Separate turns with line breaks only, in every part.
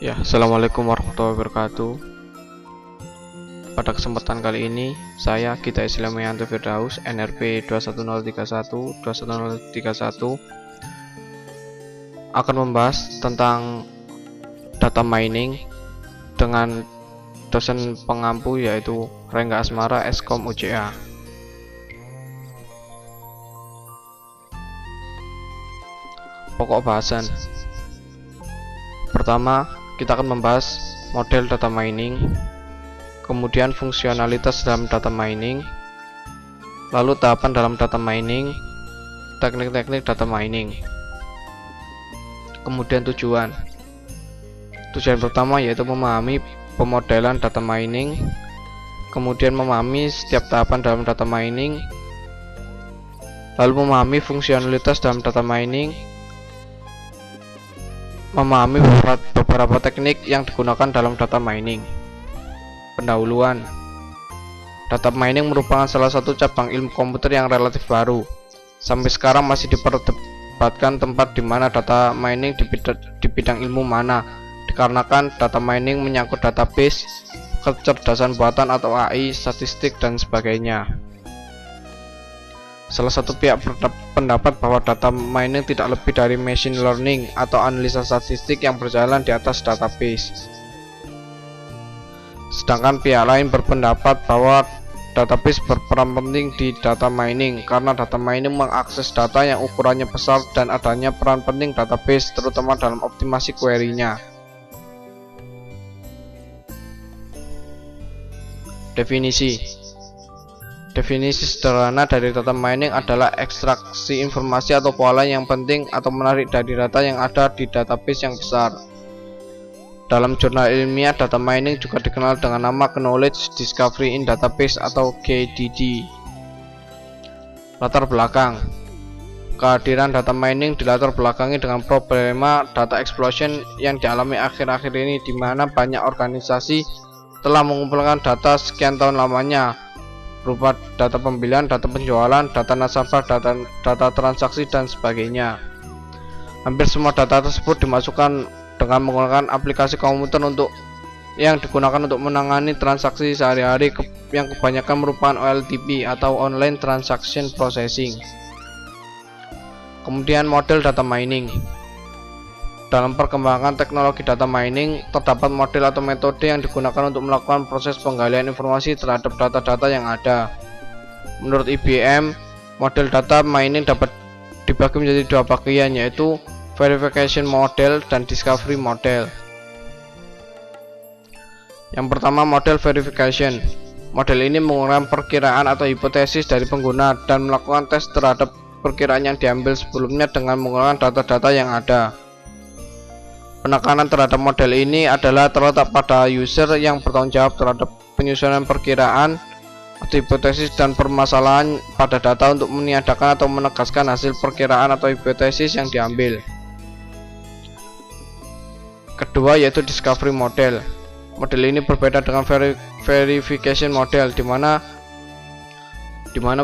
Ya, assalamualaikum warahmatullahi wabarakatuh. Pada kesempatan kali ini, saya Gita Islamianto Firdaus, NRP 21031 akan membahas tentang data mining dengan dosen pengampu yaitu Rengga Asmara Eskom UJA. Pokok bahasan. Pertama, kita akan membahas model data mining, kemudian fungsionalitas dalam data mining, lalu tahapan dalam data mining, teknik-teknik data mining, kemudian tujuan. Tujuan pertama yaitu memahami pemodelan data mining, kemudian memahami setiap tahapan dalam data mining, lalu memahami fungsionalitas dalam data mining, memahami beberapa teknik yang digunakan dalam data mining. Pendahuluan. Data mining merupakan salah satu cabang ilmu komputer yang relatif baru. Sampai sekarang masih diperdebatkan tempat di mana data mining di bidang ilmu mana, dikarenakan data mining menyangkut database, kecerdasan buatan atau AI, statistik, dan sebagainya. Salah satu pihak berpendapat bahwa data mining tidak lebih dari machine learning atau analisa statistik yang berjalan di atas database. Sedangkan pihak lain berpendapat bahwa database berperan penting di data mining karena data mining mengakses data yang ukurannya besar dan adanya peran penting database terutama dalam optimasi query-nya. Definisi. Definisi sederhana dari data mining adalah ekstraksi informasi atau pola yang penting atau menarik dari data yang ada di database yang besar. Dalam jurnal ilmiah, data mining juga dikenal dengan nama Knowledge Discovery in Database atau KDD. Latar belakang. Kehadiran data mining dilatar belakangi dengan problema data explosion yang dialami akhir-akhir ini, di mana banyak organisasi telah mengumpulkan data sekian tahun lamanya, berupa data pembelian, data penjualan, data nasabah, data transaksi, dan sebagainya. Hampir semua data tersebut dimasukkan dengan menggunakan aplikasi komputer yang digunakan untuk menangani transaksi sehari-hari yang kebanyakan merupakan OLTP atau Online Transaction Processing. Kemudian model data mining. Dalam perkembangan teknologi data mining, terdapat model atau metode yang digunakan untuk melakukan proses penggalian informasi terhadap data-data yang ada. Menurut IBM, model data mining dapat dibagi menjadi dua bagian, yaitu verification model dan discovery model. Yang pertama, model verification. Model ini menggunakan perkiraan atau hipotesis dari pengguna dan melakukan tes terhadap perkiraan yang diambil sebelumnya dengan menggunakan data-data yang ada. Penekanan terhadap model ini adalah terletak pada user yang bertanggung jawab terhadap penyusunan perkiraan atau hipotesis dan permasalahan pada data untuk meniadakan atau menegaskan hasil perkiraan atau hipotesis yang diambil. Kedua yaitu discovery model. Model ini berbeda dengan verification model, di mana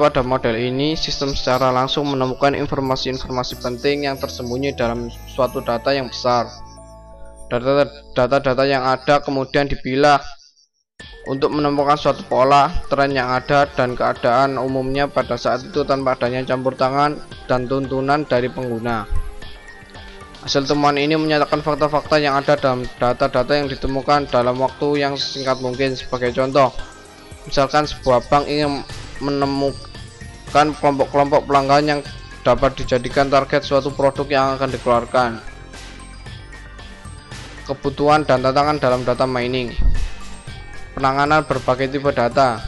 pada model ini sistem secara langsung menemukan informasi-informasi penting yang tersembunyi dalam suatu data yang besar. Data-data yang ada kemudian dipilah untuk menemukan suatu pola, tren yang ada, dan keadaan umumnya pada saat itu tanpa adanya campur tangan dan tuntunan dari pengguna. Hasil temuan ini menyatakan fakta-fakta yang ada dalam data-data yang ditemukan dalam waktu yang singkat mungkin. Sebagai contoh, misalkan sebuah bank ingin menemukan kelompok-kelompok pelanggan yang dapat dijadikan target suatu produk yang akan dikeluarkan. Kebutuhan dan tantangan dalam data mining. Penanganan berbagai tipe data,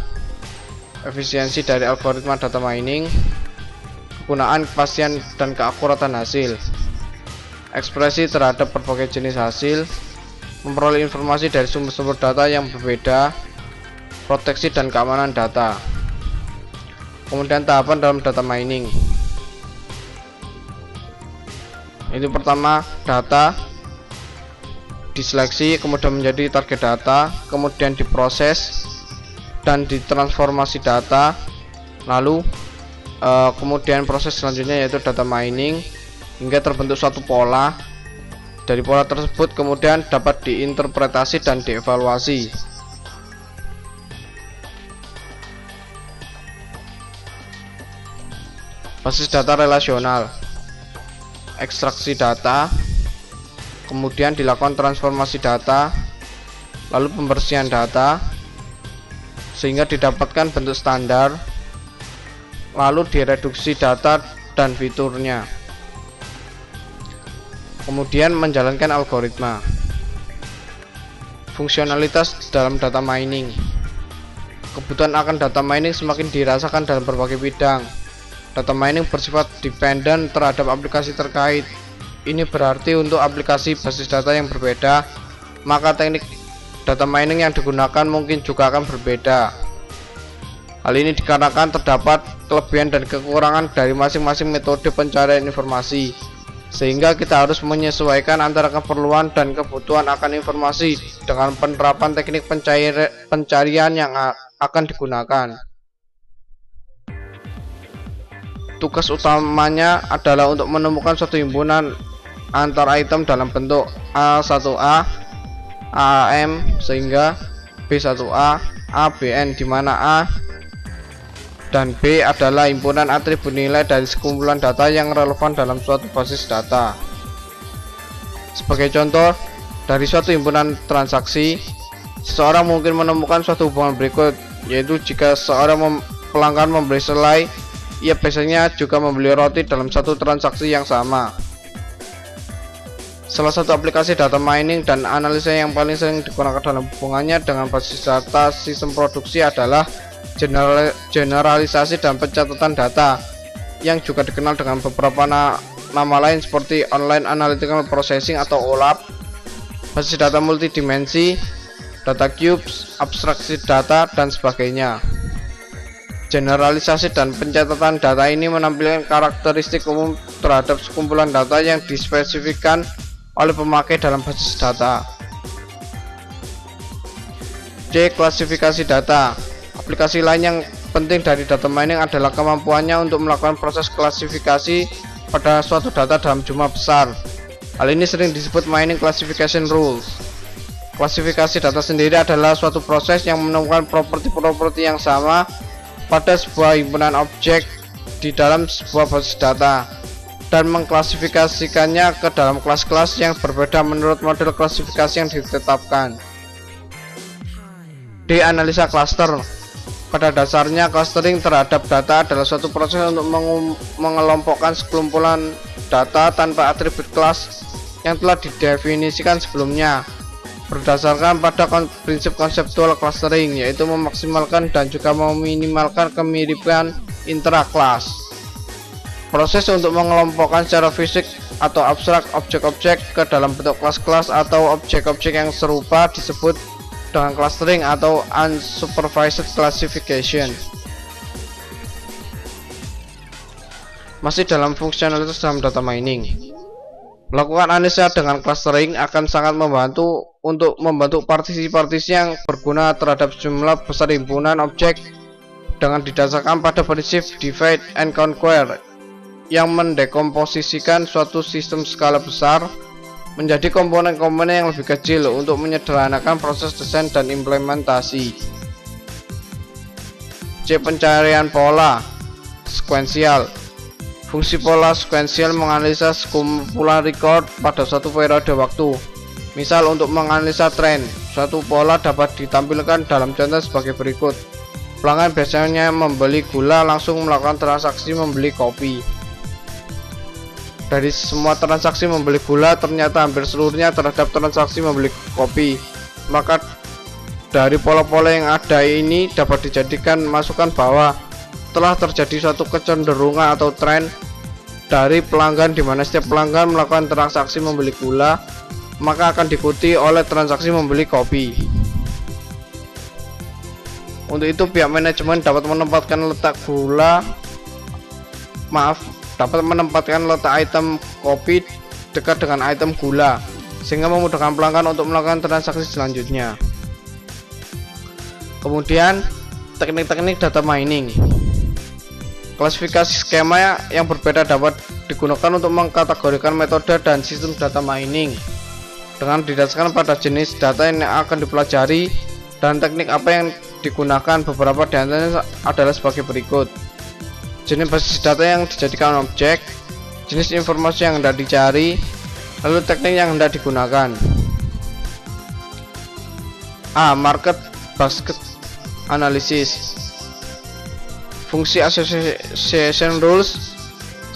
efisiensi dari algoritma data mining, kegunaan, kepastian dan keakuratan hasil, ekspresi terhadap berbagai jenis hasil, memperoleh informasi dari sumber-sumber data yang berbeda, proteksi dan keamanan data. Kemudian tahapan dalam data mining. Itu pertama, data diseleksi, kemudian menjadi target data, kemudian diproses dan ditransformasi data, lalu kemudian proses selanjutnya yaitu data mining hingga terbentuk suatu pola, Dari pola tersebut kemudian dapat diinterpretasi dan dievaluasi. Basis data relasional. Ekstraksi data, kemudian dilakukan transformasi data, lalu pembersihan data sehingga didapatkan bentuk standar, lalu direduksi data dan fiturnya, kemudian menjalankan algoritma. Fungsionalitas dalam data mining. Kebutuhan akan data mining semakin dirasakan dalam berbagai bidang. Data mining bersifat dependen terhadap aplikasi terkait. Ini berarti untuk aplikasi basis data yang berbeda, maka teknik data mining yang digunakan mungkin juga akan berbeda. Hal ini dikarenakan terdapat kelebihan dan kekurangan dari masing-masing metode pencarian informasi, sehingga kita harus menyesuaikan antara keperluan dan kebutuhan akan informasi dengan penerapan teknik pencarian yang akan digunakan. Tugas utamanya adalah untuk menemukan suatu himpunan antar item dalam bentuk A1A, AAM sehingga B1A, ABN, di mana A dan B adalah himpunan atribut nilai dari sekumpulan data yang relevan dalam suatu basis data. Sebagai contoh, dari suatu himpunan transaksi, seseorang mungkin menemukan suatu hubungan berikut, yaitu jika seorang pelanggan membeli selai, ia biasanya juga membeli roti dalam satu transaksi yang sama. Salah satu aplikasi data mining dan analisa yang paling sering digunakan dalam hubungannya dengan basis data sistem produksi adalah generalisasi dan pencatatan data, yang juga dikenal dengan beberapa nama lain seperti Online Analytical Processing atau OLAP, basis data multidimensi, data cubes, abstraksi data, dan sebagainya. Generalisasi dan pencatatan data ini menampilkan karakteristik umum terhadap sekumpulan data yang dispesifikkan oleh pemakai dalam basis data. C. Klasifikasi data. Aplikasi lain yang penting dari data mining adalah kemampuannya untuk melakukan proses klasifikasi pada suatu data dalam jumlah besar. Hal ini sering disebut mining classification rules. Klasifikasi data sendiri adalah suatu proses yang menemukan properti-properti yang sama pada sebuah himpunan objek di dalam sebuah basis data dan mengklasifikasikannya ke dalam kelas-kelas yang berbeda menurut model klasifikasi yang ditetapkan. D. Analisa cluster. Pada dasarnya, clustering terhadap data adalah suatu proses untuk mengelompokkan sekumpulan data tanpa atribut kelas yang telah didefinisikan sebelumnya, berdasarkan pada prinsip konseptual clustering, yaitu memaksimalkan dan juga meminimalkan kemiripan intra-kelas. Proses untuk mengelompokkan secara fisik atau abstrak objek-objek ke dalam bentuk kelas-kelas atau objek-objek yang serupa disebut dengan clustering atau unsupervised classification. Masih dalam fungsionalitas dalam data mining, melakukan analisa dengan clustering akan sangat membantu untuk membantu partisi-partisi yang berguna terhadap jumlah besar himpunan objek dengan didasarkan pada prinsip divide and conquer yang mendekomposisikan suatu sistem skala besar menjadi komponen-komponen yang lebih kecil untuk menyederhanakan proses desain dan implementasi. C. Pencarian pola sekuensial. Fungsi pola sekuensial menganalisa sekumpulan record pada suatu periode waktu. Misal, untuk menganalisa tren, suatu pola dapat ditampilkan dalam contoh sebagai berikut. Pelanggan biasanya membeli gula langsung melakukan transaksi membeli kopi. Dari semua transaksi membeli gula, ternyata hampir seluruhnya terhadap transaksi membeli kopi. Maka dari pola-pola yang ada ini dapat dijadikan masukan bahwa telah terjadi suatu kecenderungan atau tren dari pelanggan, di mana setiap pelanggan melakukan transaksi membeli gula, maka akan diikuti oleh transaksi membeli kopi. Untuk itu, pihak manajemen dapat menempatkan letak item kopi dekat dengan item gula, sehingga memudahkan pelanggan untuk melakukan transaksi selanjutnya. Kemudian, teknik-teknik data mining. Klasifikasi skema yang berbeda dapat digunakan untuk mengkategorikan metode dan sistem data mining. dengan didasarkan pada jenis data yang akan dipelajari dan teknik apa yang digunakan. Beberapa di antaranya adalah sebagai berikut: jenis basis data yang dijadikan objek, jenis informasi yang hendak dicari, lalu teknik yang hendak digunakan. A. Market basket analysis. Fungsi association rules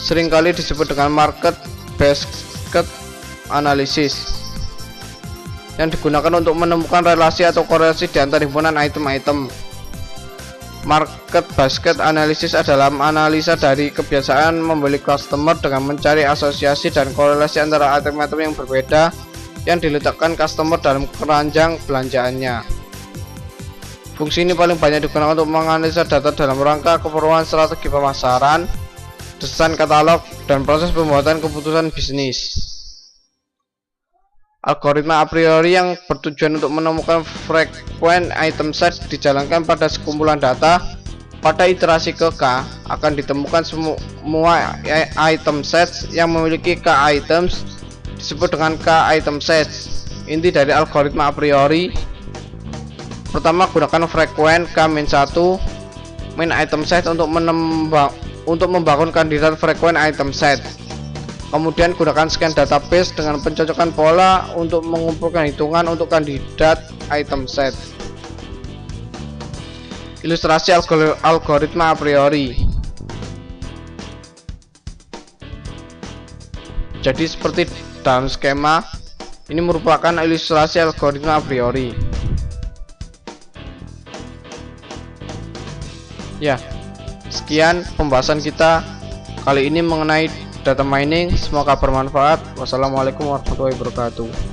seringkali disebut dengan market basket analysis, yang digunakan untuk menemukan relasi atau korelasi di antara himpunan item-item. Market basket analysis adalah analisa dari kebiasaan membeli customer dengan mencari asosiasi dan korelasi antara item-item yang berbeda yang diletakkan customer dalam keranjang belanjaannya. Fungsi ini paling banyak digunakan untuk menganalisa data dalam rangka keperluan strategi pemasaran, desain katalog, dan proses pembuatan keputusan bisnis. Algoritma a priori yang bertujuan untuk menemukan frequent item set dijalankan pada sekumpulan data. Pada iterasi ke K akan ditemukan semua item sets yang memiliki K items disebut dengan K item sets. Inti dari algoritma a priori: pertama, gunakan frequent K-1 min item set untuk membangun kandidat frequent item set. Kemudian gunakan scan database dengan pencocokan pola untuk mengumpulkan hitungan untuk kandidat item set. Ilustrasi algoritma a priori. Jadi seperti dalam skema ini merupakan ilustrasi algoritma a priori. Ya, sekian pembahasan kita kali ini mengenai data mining. Semoga bermanfaat. Wassalamualaikum warahmatullahi wabarakatuh.